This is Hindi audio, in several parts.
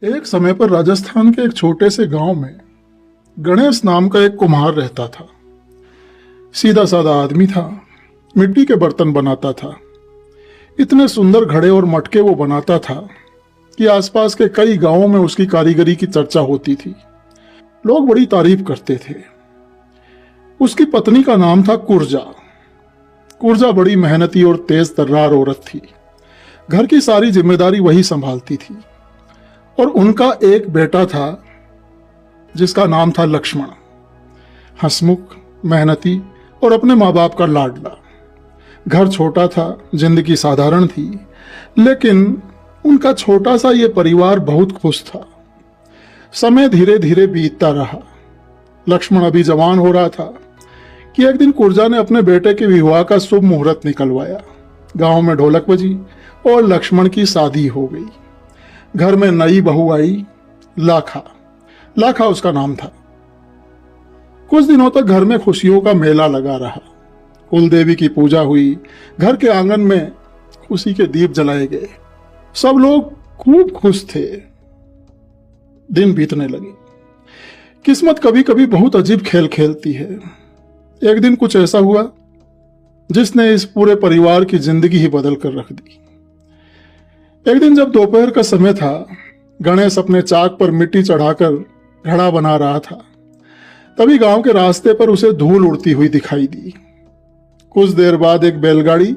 एक समय पर राजस्थान के एक छोटे से गांव में गणेश नाम का एक कुम्हार रहता था। सीधा साधा आदमी था। मिट्टी के बर्तन बनाता था। इतने सुंदर घड़े और मटके वो बनाता था कि आसपास के कई गांवों में उसकी कारीगरी की चर्चा होती थी। लोग बड़ी तारीफ करते थे। उसकी पत्नी का नाम था कुरजा। कुरजा बड़ी मेहनती और तेज तर्रार औरत थी। घर की सारी जिम्मेदारी वही संभालती थी। और उनका एक बेटा था जिसका नाम था लक्ष्मण। हंसमुख, मेहनती और अपने माँ बाप का लाडला। घर छोटा था, जिंदगी साधारण थी, लेकिन उनका छोटा सा ये परिवार बहुत खुश था। समय धीरे धीरे बीतता रहा। लक्ष्मण अभी जवान हो रहा था कि एक दिन कुरजा ने अपने बेटे के विवाह का शुभ मुहूर्त निकलवाया। गांव में ढोलक बजी और लक्ष्मण की शादी हो गई। घर में नई बहू आई, लाखा। लाखा उसका नाम था। कुछ दिनों तक घर में खुशियों का मेला लगा रहा। कुल देवी की पूजा हुई। घर के आंगन में खुशी के दीप जलाए गए। सब लोग खूब खुश थे। दिन बीतने लगे। किस्मत कभी कभी बहुत अजीब खेल खेलती है। एक दिन कुछ ऐसा हुआ जिसने इस पूरे परिवार की जिंदगी ही बदल कर रख दी। एक दिन जब दोपहर का समय था, गणेश अपने चाक पर मिट्टी चढ़ाकर घड़ा बना रहा था। तभी गांव के रास्ते पर उसे धूल उड़ती हुई दिखाई दी। कुछ देर बाद एक बैलगाड़ी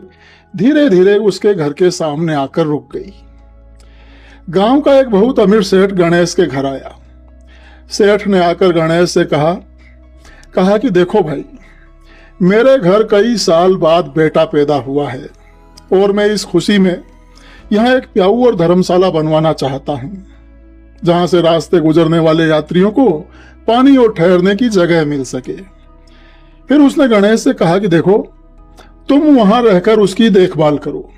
धीरे धीरे उसके घर के सामने आकर रुक गई। गांव का एक बहुत अमीर सेठ गणेश के घर आया। सेठ ने आकर गणेश से कहा कि देखो भाई, मेरे घर कई साल बाद बेटा पैदा हुआ है और मैं इस खुशी में यहाँ एक प्याऊ और धर्मशाला बनवाना चाहता हूं, जहां से रास्ते गुजरने वाले यात्रियों को पानी और ठहरने की जगह मिल सके। फिर उसने गणेश से कहा कि देखो, तुम वहां रहकर उसकी देखभाल करो,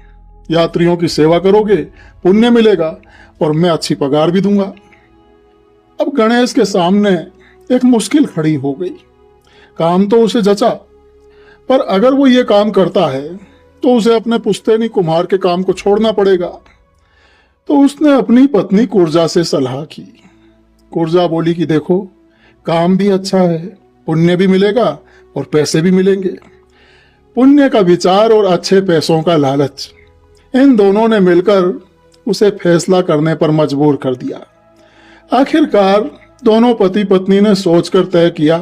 यात्रियों की सेवा करोगे, पुण्य मिलेगा और मैं अच्छी पगार भी दूंगा। अब गणेश के सामने एक मुश्किल खड़ी हो गई। काम तो उसे जचा, पर अगर वो ये काम करता है तो उसे अपने पुश्तैनी कुम्हार के काम को छोड़ना पड़ेगा। तो उसने अपनी पत्नी कुरजा से सलाह की। कुरजा बोली कि देखो, काम भी अच्छा है, पुण्य भी मिलेगा और पैसे भी मिलेंगे। पुण्य का विचार और अच्छे पैसों का लालच, इन दोनों ने मिलकर उसे फैसला करने पर मजबूर कर दिया। आखिरकार दोनों पति पत्नी ने सोचकर तय किया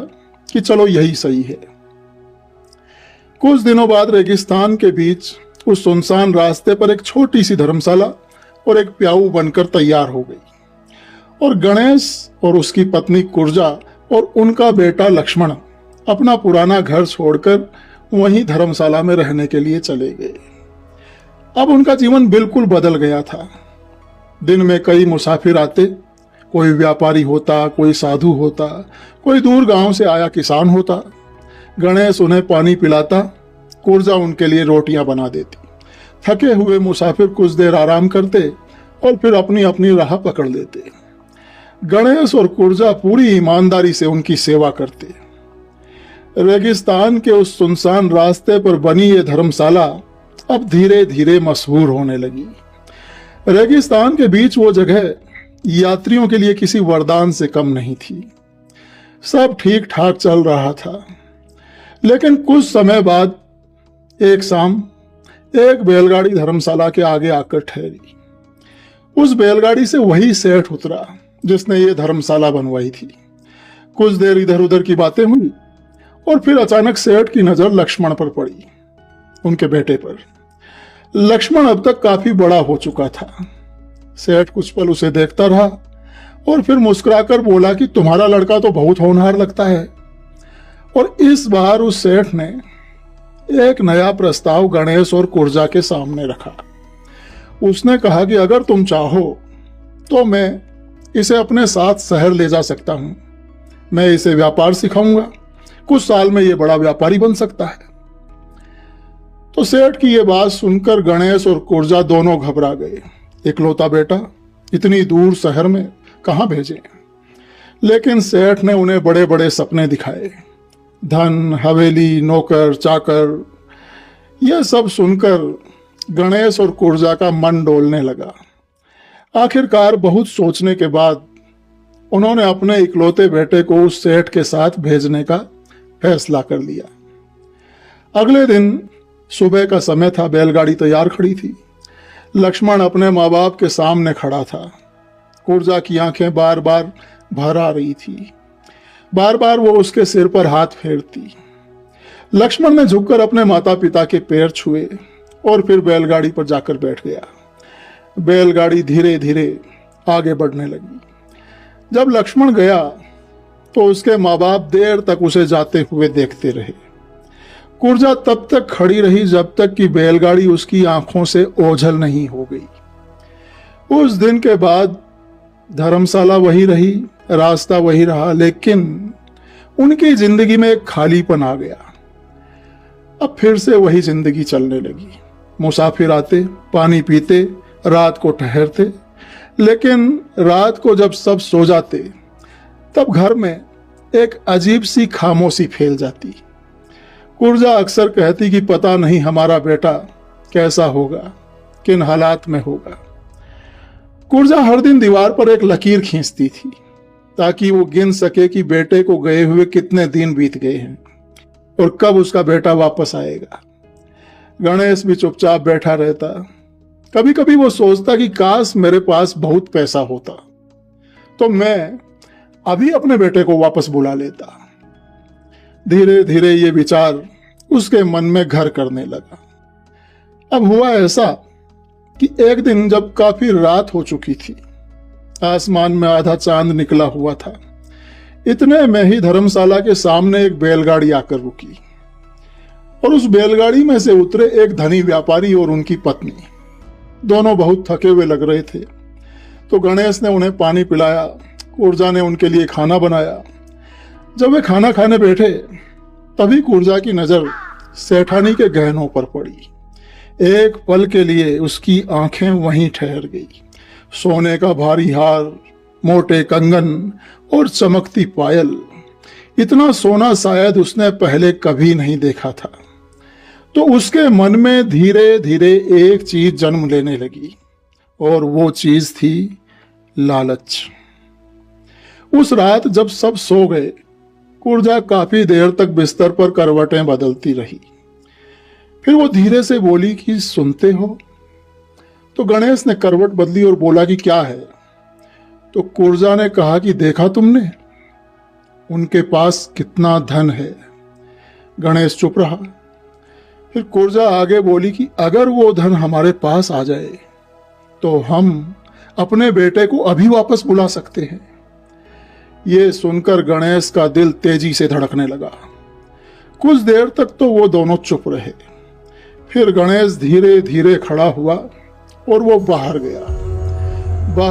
कि चलो यही सही है। कुछ दिनों बाद रेगिस्तान के बीच उस सुनसान रास्ते पर एक छोटी सी धर्मशाला और एक प्याऊ बनकर तैयार हो गई। और गणेश और उसकी पत्नी कुरजा और उनका बेटा लक्ष्मण अपना पुराना घर छोड़कर वहीं धर्मशाला में रहने के लिए चले गए। अब उनका जीवन बिल्कुल बदल गया था। दिन में कई मुसाफिर आते। कोई व्यापारी होता, कोई साधु होता, कोई दूर गांव से आया किसान होता। गणेश उन्हें पानी पिलाता, कुरजा उनके लिए रोटियां बना देती। थके हुए मुसाफिर कुछ देर आराम करते और फिर अपनी अपनी राह पकड़ लेते। गणेश और कुरजा पूरी ईमानदारी से उनकी सेवा करते। रेगिस्तान के उस सुनसान रास्ते पर बनी ये धर्मशाला अब धीरे धीरे मशहूर होने लगी। रेगिस्तान के बीच वो जगह यात्रियों के लिए किसी वरदान से कम नहीं थी। सब ठीक ठाक चल रहा था, लेकिन कुछ समय बाद एक शाम एक बैलगाड़ी धर्मशाला के आगे आकर ठहरी। उस बैलगाड़ी से वही सेठ उतरा जिसने ये धर्मशाला बनवाई थी। कुछ देर इधर उधर की बातें हुई और फिर अचानक सेठ की नजर लक्ष्मण पर पड़ी, उनके बेटे पर। लक्ष्मण अब तक काफी बड़ा हो चुका था। सेठ कुछ पल उसे देखता रहा और फिर मुस्कुराकर बोला कि तुम्हारा लड़का तो बहुत होनहार लगता है। और इस बार उस सेठ ने एक नया प्रस्ताव गणेश और कुरजा के सामने रखा। उसने कहा कि अगर तुम चाहो तो मैं इसे अपने साथ शहर ले जा सकता हूं। मैं इसे व्यापार सिखाऊंगा। कुछ साल में यह बड़ा व्यापारी बन सकता है। तो सेठ की यह बात सुनकर गणेश और कुरजा दोनों घबरा गए। इकलौता बेटा इतनी दूर शहर में कहां भेजें? लेकिन सेठ ने उन्हें बड़े बड़े सपने दिखाए। धन, हवेली, नौकर, चाकर, यह सब सुनकर गणेश और कुरजा का मन डोलने लगा। आखिरकार बहुत सोचने के बाद उन्होंने अपने इकलौते बेटे को उस सेठ के साथ भेजने का फैसला कर लिया। अगले दिन सुबह का समय था, बैलगाड़ी तैयार खड़ी थी। लक्ष्मण अपने माँ बाप के सामने खड़ा था। कुर्जा की आंखें बार बार भर आ रही थी। बार बार वो उसके सिर पर हाथ फेरती। लक्ष्मण ने झुककर अपने माता पिता के पैर छुए और फिर बैलगाड़ी पर जाकर बैठ गया। बैलगाड़ी धीरे धीरे आगे बढ़ने लगी। जब लक्ष्मण गया तो उसके माँ बाप देर तक उसे जाते हुए देखते रहे। कुर्जा तब तक खड़ी रही जब तक कि बैलगाड़ी उसकी आंखों से ओझल नहीं हो गई। उस दिन के बाद धर्मशाला वही रही, रास्ता वही रहा, लेकिन उनकी जिंदगी में एक खालीपन आ गया। अब फिर से वही जिंदगी चलने लगी। मुसाफिर आते, पानी पीते, रात को ठहरते, लेकिन रात को जब सब सो जाते तब घर में एक अजीब सी खामोशी फैल जाती। कुर्जा अक्सर कहती कि पता नहीं हमारा बेटा कैसा होगा, किन हालात में होगा। कुर्जा हर दिन दीवार पर एक लकीर खींचती थी ताकि वो गिन सके कि बेटे को गए हुए कितने दिन बीत गए हैं और कब उसका बेटा वापस आएगा। गणेश भी चुपचाप बैठा रहता। कभी कभी वो सोचता कि काश मेरे पास बहुत पैसा होता तो मैं अभी अपने बेटे को वापस बुला लेता। धीरे धीरे ये विचार उसके मन में घर करने लगा। अब हुआ ऐसा कि एक दिन जब काफी रात हो चुकी थी, आसमान में आधा चांद निकला हुआ था, इतने में ही धर्मशाला के सामने एक बैलगाड़ी आकर रुकी और उस बैलगाड़ी में से उतरे एक धनी व्यापारी और उनकी पत्नी। दोनों बहुत थके हुए लग रहे थे, तो गणेश ने उन्हें पानी पिलाया, कुर्जा ने उनके लिए खाना बनाया। जब वे खाना खाने बैठे तभी कुर्जा की नजर सेठानी के गहनों पर पड़ी। एक पल के लिए उसकी आंखें वहीं ठहर गई। सोने का भारी हार, मोटे कंगन और चमकती पायल, इतना सोना शायद उसने पहले कभी नहीं देखा था। तो उसके मन में धीरे धीरे एक चीज जन्म लेने लगी और वो चीज थी लालच। उस रात जब सब सो गए, कुर्जा काफी देर तक बिस्तर पर करवटें बदलती रही। फिर वो धीरे से बोली कि सुनते हो? तो गणेश ने करवट बदली और बोला कि क्या है? तो कुर्जा ने कहा कि देखा तुमने उनके पास कितना धन है। गणेश चुप रहा। फिर कुर्जा आगे बोली कि अगर वो धन हमारे पास आ जाए तो हम अपने बेटे को अभी वापस बुला सकते हैं। ये सुनकर गणेश का दिल तेजी से धड़कने लगा। कुछ देर तक तो वो दोनों चुप रहे। फिर गणेश धीरे धीरे खड़ा हुआ और वो बाहर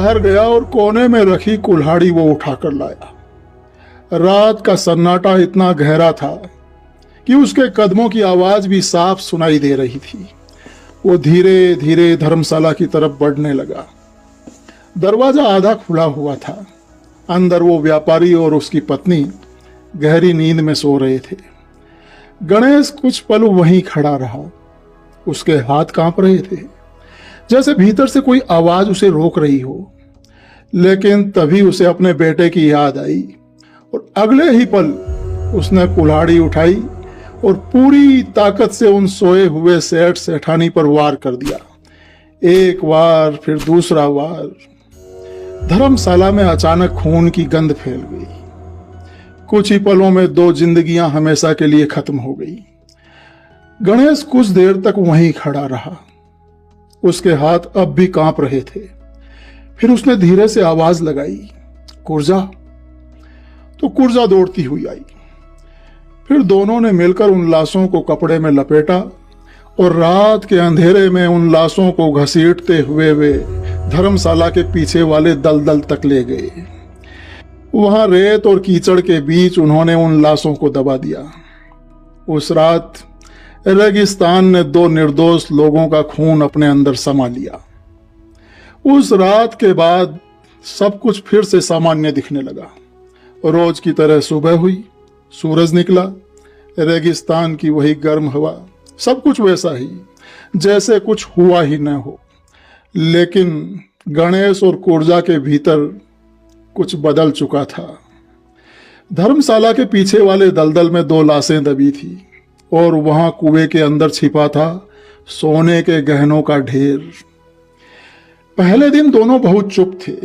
गया और कोने में रखी कुल्हाड़ी वो उठाकर लाया। रात का सन्नाटा इतना गहरा था कि उसके कदमों की आवाज भी साफ सुनाई दे रही थी। वो धीरे धीरे धर्मशाला की तरफ बढ़ने लगा। दरवाजा आधा खुला हुआ था। अंदर वो व्यापारी और उसकी पत्नी गहरी नींद में सो रहे थे। गणेश कुछ पल वहीं खड़ा रहा। उसके हाथ कांप रहे थे, जैसे भीतर से कोई आवाज उसे रोक रही हो। लेकिन तभी उसे अपने बेटे की याद आई और अगले ही पल उसने कुल्हाड़ी उठाई और पूरी ताकत से उन सोए हुए सेठ सेठानी पर वार कर दिया। एक वार, फिर दूसरा वार। धर्मशाला में अचानक खून की गंध फैल गई। कुछ ही पलों में दो जिंदगियां हमेशा के लिए खत्म हो गई। गणेश कुछ देर तक वहीं खड़ा रहा। उसके हाथ अब भी कांप रहे थे। फिर उसने धीरे से आवाज लगाई, कुर्जा। तो कुर्जा दौड़ती हुई आई। फिर दोनों ने मिलकर उन लाशों को कपड़े में लपेटा और रात के अंधेरे में उन लाशों को घसीटते हुए वे धर्मशाला के पीछे वाले दलदल तक ले गए। वहां रेत और कीचड़ के बीच उन्होंने उन लाशों को दबा दिया। उस रात रेगिस्तान ने दो निर्दोष लोगों का खून अपने अंदर समा लिया। उस रात के बाद सब कुछ फिर से सामान्य दिखने लगा। रोज की तरह सुबह हुई, सूरज निकला, रेगिस्तान की वही गर्म हवा, सब कुछ वैसा ही जैसे कुछ हुआ ही न हो। लेकिन गणेश और कुर्जा के भीतर कुछ बदल चुका था। धर्मशाला के पीछे वाले दलदल में 2 लाशें दबी थी और वहां कुएं के अंदर छिपा था सोने के गहनों का ढेर। पहले दिन दोनों बहुत चुप थे।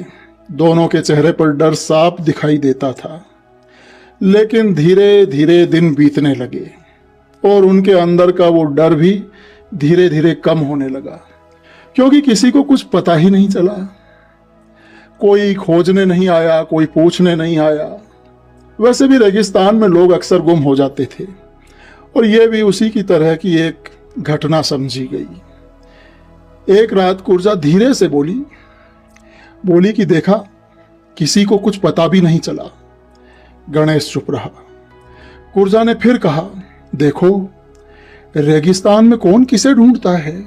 दोनों के चेहरे पर डर साफ दिखाई देता था। लेकिन धीरे धीरे दिन बीतने लगे और उनके अंदर का वो डर भी धीरे धीरे कम होने लगा, क्योंकि किसी को कुछ पता ही नहीं चला। कोई खोजने नहीं आया, कोई पूछने नहीं आया। वैसे भी रेगिस्तान में लोग अक्सर गुम हो जाते थे और यह भी उसी की तरह की एक घटना समझी गई। एक रात कुर्जा धीरे से बोली कि देखा, किसी को कुछ पता भी नहीं चला। गणेश चुप रहा। कुर्जा ने फिर कहा, देखो, रेगिस्तान में कौन किसे ढूंढता है?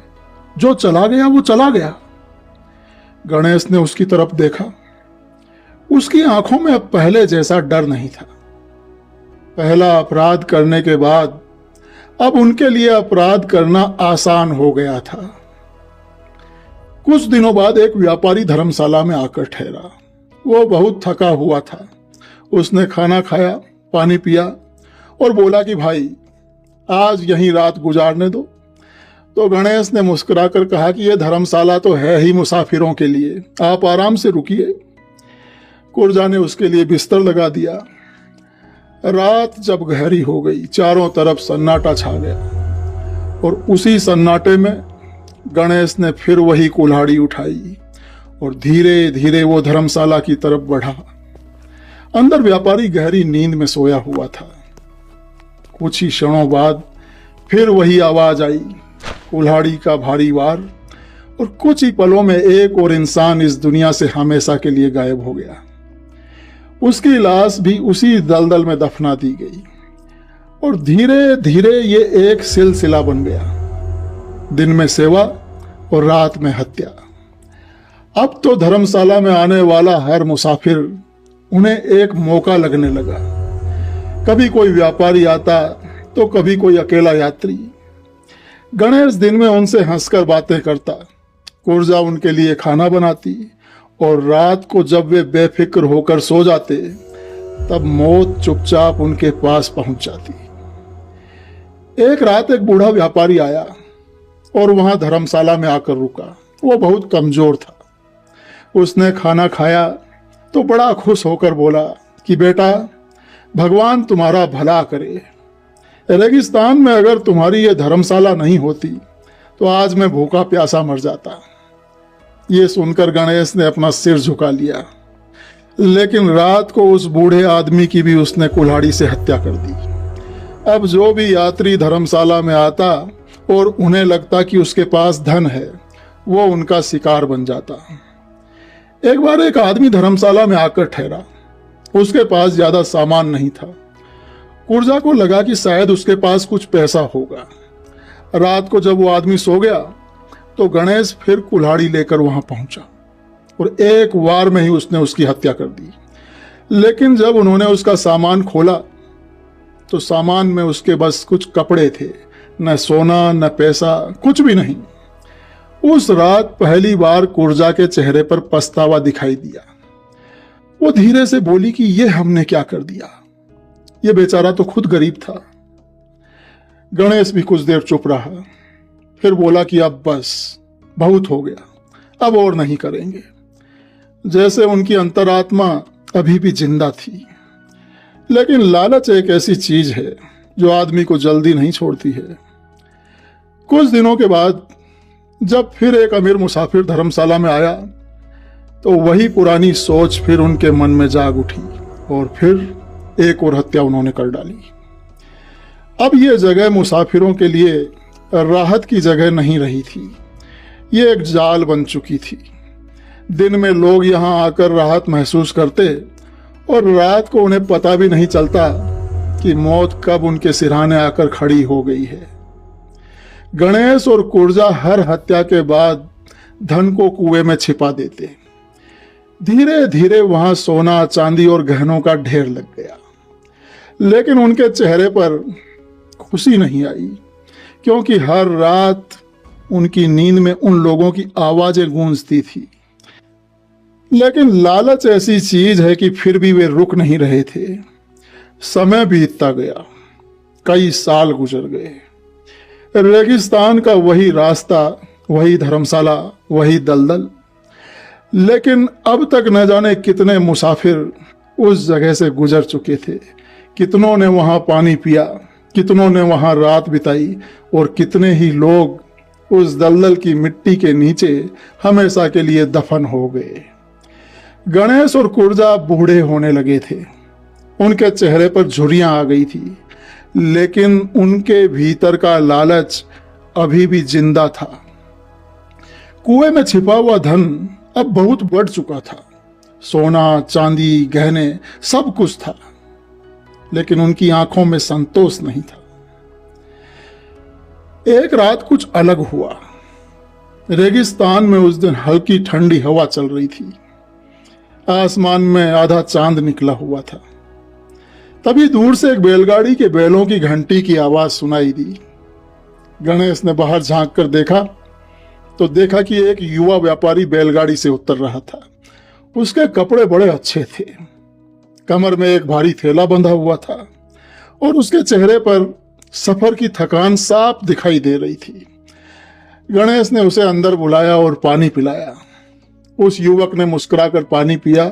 जो चला गया वो चला गया। गणेश ने उसकी तरफ देखा। उसकी आंखों में अब पहले जैसा डर नहीं था। पहला अपराध करने के बाद अब उनके लिए अपराध करना आसान हो गया था। कुछ दिनों बाद एक व्यापारी धर्मशाला में आकर ठहरा। वो बहुत थका हुआ था। उसने खाना खाया, पानी पिया और बोला कि भाई, आज यहीं रात गुजारने दो। तो गणेश ने मुस्कुराकर कहा कि यह धर्मशाला तो है ही मुसाफिरों के लिए, आप आराम से रुकिए। कुर्जा ने उसके लिए बिस्तर लगा दिया। रात जब गहरी हो गई, चारों तरफ सन्नाटा छा गया और उसी सन्नाटे में गणेश ने फिर वही कुल्हाड़ी उठाई और धीरे धीरे वो धर्मशाला की तरफ बढ़ा। अंदर व्यापारी गहरी नींद में सोया हुआ था। कुछ ही क्षणों बाद फिर वही आवाज आई, कुल्हाड़ी का भारी वार, और कुछ ही पलों में एक और इंसान इस दुनिया से हमेशा के लिए गायब हो गया। उसकी लाश भी उसी दलदल में दफना दी गई और धीरे धीरे ये एक सिलसिला बन गया। दिन में सेवा और रात में हत्या। अब तो धर्मशाला में आने वाला हर मुसाफिर उन्हें एक मौका लगने लगा। कभी कोई व्यापारी आता तो कभी कोई अकेला यात्री। गणेश दिन में उनसे हंसकर बातें करता, कुर्जा उनके लिए खाना बनाती और रात को जब वे बेफिक्र होकर सो जाते तब मौत चुपचाप उनके पास पहुंच जाती। एक रात एक बूढ़ा व्यापारी आया और वहां धर्मशाला में आकर रुका। वो बहुत कमजोर था। उसने खाना खाया तो बड़ा खुश होकर बोला कि बेटा, भगवान तुम्हारा भला करे। रेगिस्तान में अगर तुम्हारी ये धर्मशाला नहीं होती तो आज मैं भूखा प्यासा मर जाता। ये सुनकर गणेश ने अपना सिर झुका लिया, लेकिन रात को उस बूढ़े आदमी की भी उसने कुल्हाड़ी से हत्या कर दी। अब जो भी यात्री धर्मशाला में आता और उन्हें लगता कि उसके पास धन है, वो उनका शिकार बन जाता। एक बार एक आदमी धर्मशाला में आकर ठहरा। उसके पास ज्यादा सामान नहीं था। कुर्जा को लगा कि शायद उसके पास कुछ पैसा होगा। रात को जब वो आदमी सो गया तो गणेश फिर कुल्हाड़ी लेकर वहां पहुंचा और एक वार में ही उसने उसकी हत्या कर दी। लेकिन जब उन्होंने उसका सामान खोला तो सामान में उसके बस कुछ कपड़े थे, न सोना न पैसा, कुछ भी नहीं। उस रात पहली बार कुर्जा के चेहरे पर पछतावा दिखाई दिया। वो धीरे से बोली कि ये हमने क्या कर दिया, ये बेचारा तो खुद गरीब था। गणेश भी कुछ देर चुप रहा, फिर बोला कि अब बस बहुत हो गया, अब और नहीं करेंगे। जैसे उनकी अंतरात्मा अभी भी जिंदा थी। लेकिन लालच एक ऐसी चीज है जो आदमी को जल्दी नहीं छोड़ती है। कुछ दिनों के बाद जब फिर एक अमीर मुसाफिर धर्मशाला में आया तो वही पुरानी सोच फिर उनके मन में जाग उठी और फिर एक और हत्या उन्होंने कर डाली। अब यह जगह मुसाफिरों के लिए राहत की जगह नहीं रही थी, ये एक जाल बन चुकी थी। दिन में लोग यहाँ आकर राहत महसूस करते और रात को उन्हें पता भी नहीं चलता कि मौत कब उनके सिरहाने आकर खड़ी हो गई है। गणेश और कुर्जा हर हत्या के बाद धन को कुएं में छिपा देते। धीरे धीरे वहां सोना, चांदी और गहनों का ढेर लग गया। लेकिन उनके चेहरे पर खुशी नहीं आई, क्योंकि हर रात उनकी नींद में उन लोगों की आवाजें गूंजती थी लेकिन लालच ऐसी चीज है कि फिर भी वे रुक नहीं रहे थे। समय बीतता गया, कई साल गुजर गए। रेगिस्तान का वही रास्ता, वही धर्मशाला, वही दलदल। लेकिन अब तक न जाने कितने मुसाफिर उस जगह से गुजर चुके थे। कितनों ने वहां पानी पिया, कितनों ने वहां रात बिताई, और कितने ही लोग उस दलदल की मिट्टी के नीचे हमेशा के लिए दफन हो गए। गणेश और कुर्जा बूढ़े होने लगे थे। उनके चेहरे पर झुर्रियां आ गई थी, लेकिन उनके भीतर का लालच अभी भी जिंदा था। कुएं में छिपा हुआ धन अब बहुत बढ़ चुका था। सोना, चांदी, गहने, सब कुछ था, लेकिन उनकी आंखों में संतोष नहीं था। एक रात कुछ अलग हुआ। रेगिस्तान में उस दिन हल्की ठंडी हवा चल रही थी। आसमान में आधा चांद निकला हुआ था। तभी दूर से एक बैलगाड़ी के बैलों की घंटी की आवाज सुनाई दी। गणेश ने बाहर झांक कर देखा तो देखा कि एक युवा व्यापारी बैलगाड़ी से उतर रहा था। उसके कपड़े बड़े अच्छे थे। कमर में एक भारी थैला बंधा हुआ था और उसके चेहरे पर सफर की थकान साफ दिखाई दे रही थी। गणेश ने उसे अंदर बुलाया और पानी पिलाया। उस युवक ने मुस्कुराकर पानी पिया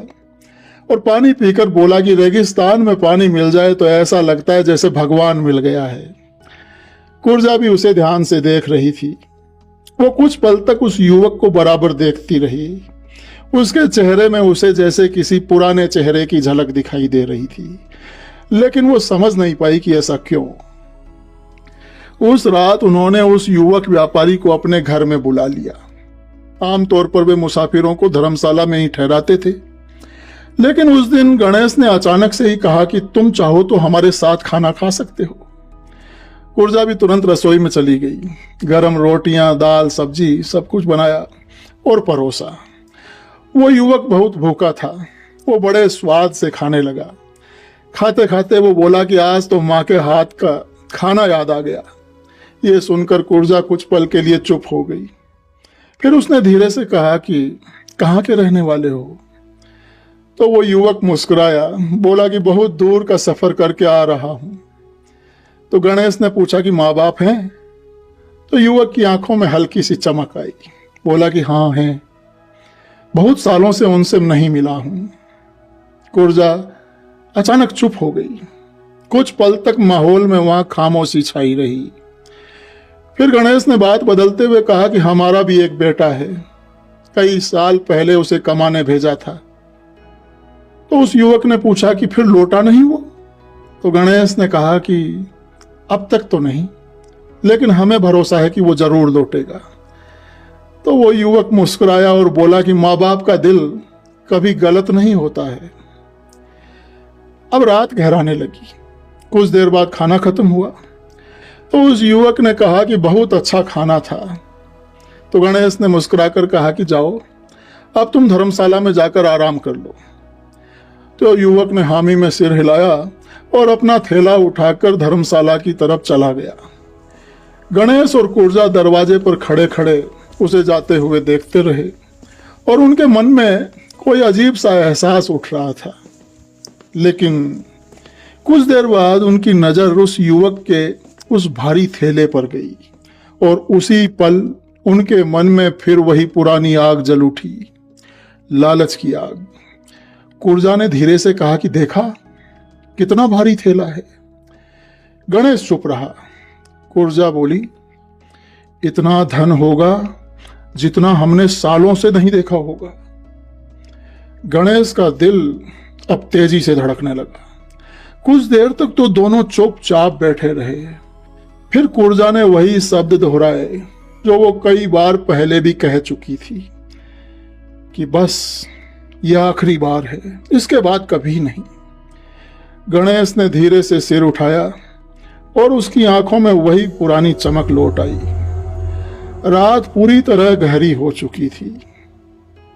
और पानी पीकर बोला कि रेगिस्तान में पानी मिल जाए तो ऐसा लगता है जैसे भगवान मिल गया है। कुर्जा भी उसे ध्यान से देख रही थी। वो कुछ पल तक उस युवक को बराबर देखती रही। उसके चेहरे में उसे जैसे किसी पुराने चेहरे की झलक दिखाई दे रही थी, लेकिन वो समझ नहीं पाई कि ऐसा क्यों। उस रात उन्होंने उस युवक व्यापारी को अपने घर में बुला लिया। आमतौर पर वे मुसाफिरों को धर्मशाला में ही ठहराते थे, लेकिन उस दिन गणेश ने अचानक से ही कहा कि तुम चाहो तो हमारे साथ खाना खा सकते हो। कुर्जा भी तुरंत रसोई में चली गई। गरम रोटियां, दाल, सब्जी सब कुछ बनाया और परोसा। वो युवक बहुत भूखा था। वो बड़े स्वाद से खाने लगा। खाते खाते वो बोला कि आज तो माँ के हाथ का खाना याद आ गया। ये सुनकर कुर्जा कुछ पल के लिए चुप हो गई। फिर उसने धीरे से कहा कि कहाँ के रहने वाले हो? तो वो युवक मुस्कुराया, बोला कि बहुत दूर का सफर करके आ रहा हूं। तो गणेश ने पूछा कि माँ बाप हैं? तो युवक की आंखों में हल्की सी चमक आई। बोला कि हाँ हैं, बहुत सालों से उनसे नहीं मिला हूं। कुर्जा अचानक चुप हो गई। कुछ पल तक माहौल में वहां खामोशी छाई रही। फिर गणेश ने बात बदलते हुए कहा कि हमारा भी एक बेटा है। कई साल पहले उसे कमाने भेजा था। तो उस युवक ने पूछा कि फिर लौटा नहीं वो? तो गणेश ने कहा कि अब तक तो नहीं, लेकिन हमें भरोसा है कि वो जरूर लौटेगा। तो वो युवक मुस्कुराया और बोला कि माँ बाप का दिल कभी गलत नहीं होता है। अब रात गहराने लगी। कुछ देर बाद खाना खत्म हुआ। तो उस युवक ने कहा कि बहुत अच्छा खाना था। तो गणेश ने मुस्कुराकर कहा कि जाओ, अब तुम धर्मशाला में जाकर आराम कर लो। तो युवक ने हामी में सिर हिलाया और अपना थैला उठाकर धर्मशाला की तरफ चला गया। गणेश और कुर्जा दरवाजे पर खड़े खड़े उसे जाते हुए देखते रहे और उनके मन में कोई अजीब सा एहसास उठ रहा था। लेकिन कुछ देर बाद उनकी नजर उस युवक के उस भारी थैले पर गई और उसी पल उनके मन में फिर वही पुरानी आग जल उठी, लालच की आग। कुर्जा ने धीरे से कहा कि देखा कितना भारी थैला है। गणेश चुप रहा। कुर्जा बोली, इतना धन होगा जितना हमने सालों से नहीं देखा होगा। गणेश का दिल अब तेजी से धड़कने लगा। कुछ देर तक तो दोनों चुपचाप बैठे रहे। फिर कुर्जा ने वही शब्द दोहराए जो वो कई बार पहले भी कह चुकी थी कि बस यह आखिरी बार है, इसके बाद कभी नहीं। गणेश ने धीरे से सिर उठाया और उसकी आंखों में वही पुरानी चमक लौट आई। रात पूरी तरह गहरी हो चुकी थी।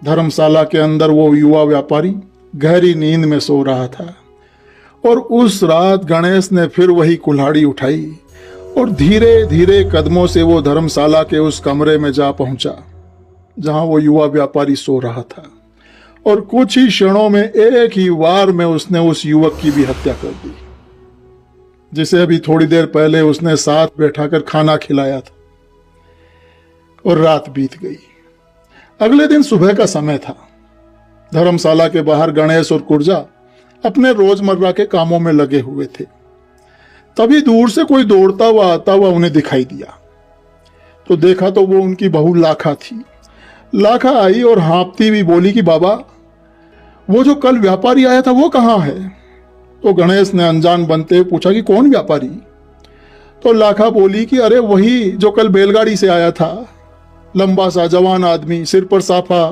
धर्मशाला के अंदर वो युवा व्यापारी गहरी नींद में सो रहा था और उस रात गणेश ने फिर वही कुल्हाड़ी उठाई और धीरे धीरे कदमों से वो धर्मशाला के उस कमरे में जा पहुंचा जहां वो युवा व्यापारी सो रहा था। और कुछ ही क्षणों में एक ही वार में उसने उस युवक की भी हत्या कर दी, जिसे अभी थोड़ी देर पहले उसने साथ बैठाकर खाना खिलाया था। और रात बीत गई। अगले दिन सुबह का समय था। धर्मशाला के बाहर गणेश और कुर्जा अपने रोजमर्रा के कामों में लगे हुए थे। तभी दूर से कोई दौड़ता हुआ आता हुआ उन्हें दिखाई दिया। तो देखा तो वो उनकी बहू लाखा थी। लाखा आई और हाँफती हुई बोली कि बाबा, वो जो कल व्यापारी आया था वो कहाँ है? तो गणेश ने अनजान बनते हुए पूछा कि कौन व्यापारी? तो लाखा बोली कि अरे वही जो कल बैलगाड़ी से आया था, लंबा सा जवान आदमी, सिर पर साफा।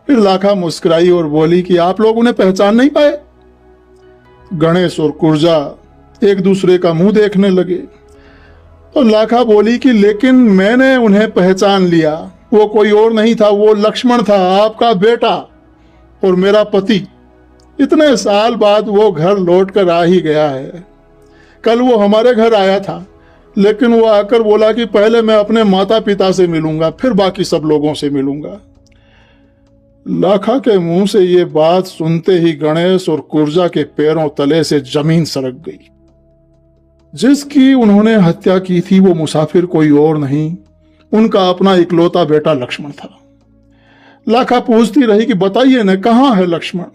फिर लाखा मुस्कुराई और बोली कि आप लोग उन्हें पहचान नहीं पाए? गणेश और कुर्जा एक दूसरे का मुंह देखने लगे। तो लाखा बोली कि लेकिन मैंने उन्हें पहचान लिया, वो कोई और नहीं था, वो लक्ष्मण था, आपका बेटा और मेरा पति। इतने साल बाद वो घर लौट कर आ ही गया है। कल वो हमारे घर आया था, लेकिन वो आकर बोला कि पहले मैं अपने माता पिता से मिलूंगा, फिर बाकी सब लोगों से मिलूंगा। लाखा के मुंह से ये बात सुनते ही गणेश और कुर्जा के पैरों तले से जमीन सरक गई। जिसकी उन्होंने हत्या की थी वो मुसाफिर कोई और नहीं, उनका अपना इकलौता बेटा लक्ष्मण था। लाखा पूछती रही कि बताइए न, कहां है लक्ष्मण?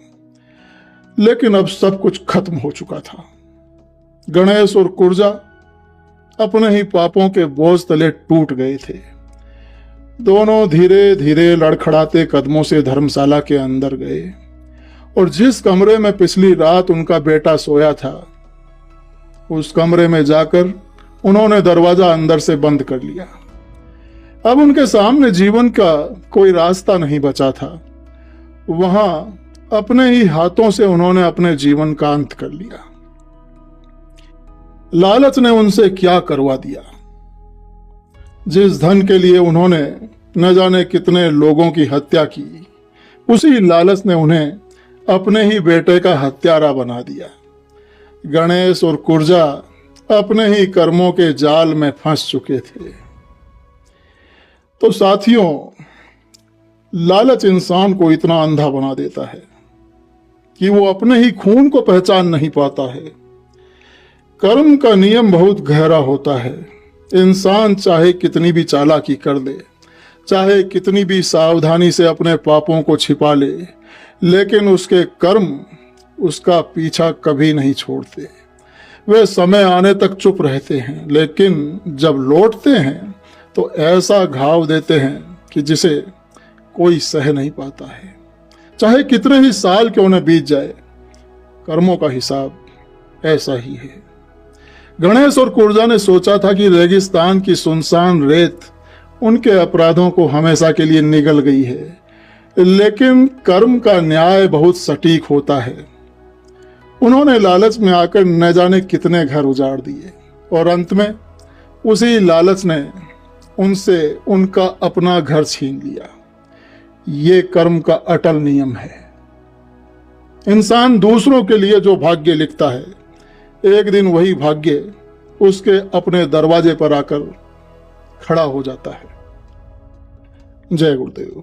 लेकिन अब सब कुछ खत्म हो चुका था। गणेश और कुर्जा अपने ही पापों के बोझ तले टूट गए थे। दोनों धीरे धीरे लड़खड़ाते कदमों से धर्मशाला के अंदर गए और जिस कमरे में पिछली रात उनका बेटा सोया था, उस कमरे में जाकर उन्होंने दरवाजा अंदर से बंद कर लिया। अब उनके सामने जीवन का कोई रास्ता नहीं बचा था। वहां अपने ही हाथों से उन्होंने अपने जीवन का अंत कर लिया। लालच ने उनसे क्या करवा दिया। जिस धन के लिए उन्होंने न जाने कितने लोगों की हत्या की, उसी लालच ने उन्हें अपने ही बेटे का हत्यारा बना दिया। गणेश और कुर्जा अपने ही कर्मों के जाल में फंस चुके थे। तो साथियों, लालच इंसान को इतना अंधा बना देता है कि वो अपने ही खून को पहचान नहीं पाता है। कर्म का नियम बहुत गहरा होता है। इंसान चाहे कितनी भी चालाकी कर ले, चाहे कितनी भी सावधानी से अपने पापों को छिपा ले, लेकिन उसके कर्म उसका पीछा कभी नहीं छोड़ते। वे समय आने तक चुप रहते हैं, लेकिन जब लौटते हैं तो ऐसा घाव देते हैं कि जिसे कोई सह नहीं पाता है। चाहे कितने ही साल क्यों न बीत जाए, कर्मों का हिसाब ऐसा ही है। गणेश और कुर्जा ने सोचा था कि रेगिस्तान की सुनसान रेत उनके अपराधों को हमेशा के लिए निगल गई है, लेकिन कर्म का न्याय बहुत सटीक होता है। उन्होंने लालच में आकर न जाने कितने घर उजाड़ दिए और अंत में उसी लालच ने उनसे उनका अपना घर छीन लिया। ये कर्म का अटल नियम है। इंसान दूसरों के लिए जो भाग्य लिखता है, एक दिन वही भाग्य उसके अपने दरवाजे पर आकर खड़ा हो जाता है। जय गुरुदेव।